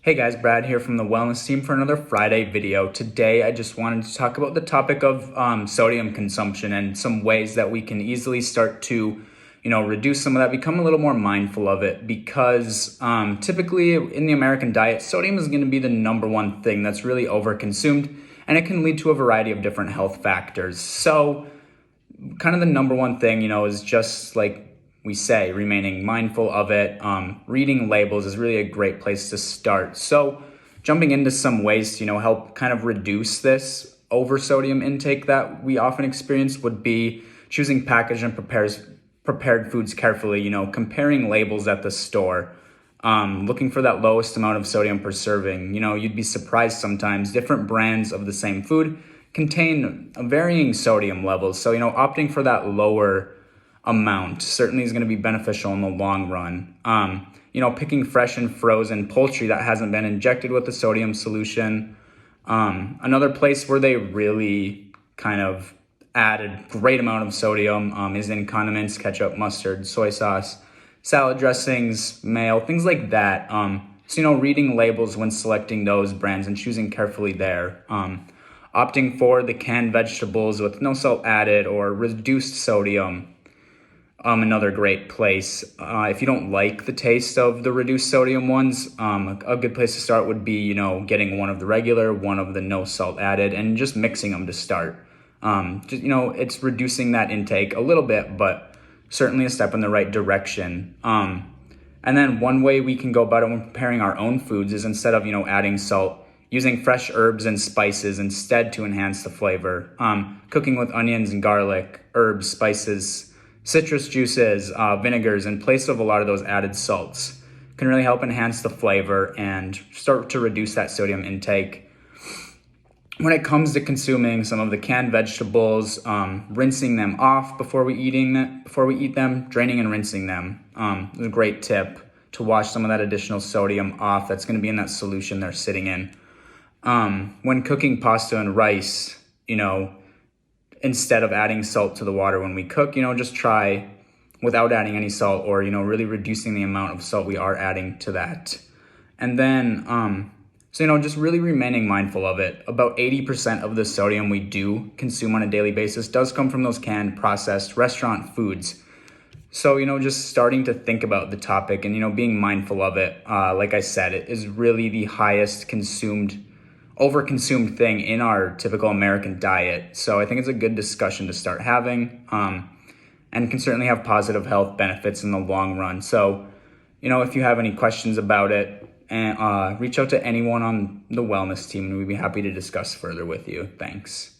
Hey guys, Brad here from the Wellness Team for another Friday video. Today I just wanted to talk about the topic of sodium consumption and some ways that we can easily start to, reduce some of that, become a little more mindful of it, because typically in the American diet, sodium is going to be the number one thing that's really overconsumed, and it can lead to a variety of different health factors. So kind of the number one thing, is just like we say, remaining mindful of it. Reading labels is really a great place to start. So jumping into some ways to, help kind of reduce this over sodium intake that we often experience would be choosing packaged and prepared foods carefully, comparing labels at the store, looking for that lowest amount of sodium per serving. You'd be surprised sometimes different brands of the same food contain varying sodium levels. So, opting for that lower amount certainly is going to be beneficial in the long run. Picking fresh and frozen poultry that hasn't been injected with a sodium solution. Another place where they really kind of add a great amount of sodium is in condiments, ketchup, mustard, soy sauce, salad dressings, mayo, things like that. So, reading labels when selecting those brands and choosing carefully there. Opting for the canned vegetables with no salt added or reduced sodium. Another great place. If you don't like the taste of the reduced sodium ones, a good place to start would be, getting one of the regular, one of the no salt added, and just mixing them to start. It's reducing that intake a little bit, but certainly a step in the right direction. And then one way we can go about it when preparing our own foods is instead of, adding salt, using fresh herbs and spices instead to enhance the flavor. Cooking with onions and garlic, herbs, spices, citrus juices, vinegars in place of a lot of those added salts can really help enhance the flavor and start to reduce that sodium intake. When it comes to consuming some of the canned vegetables, rinsing them off before we eat them, draining and rinsing them is a great tip to wash some of that additional sodium off that's going to be in that solution they're sitting in. When cooking pasta and rice, instead of adding salt to the water when we cook, just try without adding any salt, or, really reducing the amount of salt we are adding to that. And then, just really remaining mindful of it. About 80% of the sodium we do consume on a daily basis does come from those canned, processed restaurant foods. So, just starting to think about the topic and, being mindful of it. Like I said, it is really the highest overconsumed thing in our typical American diet. So I think it's a good discussion to start having, and can certainly have positive health benefits in the long run. So, if you have any questions about it, reach out to anyone on the wellness team and we'd be happy to discuss further with you. Thanks.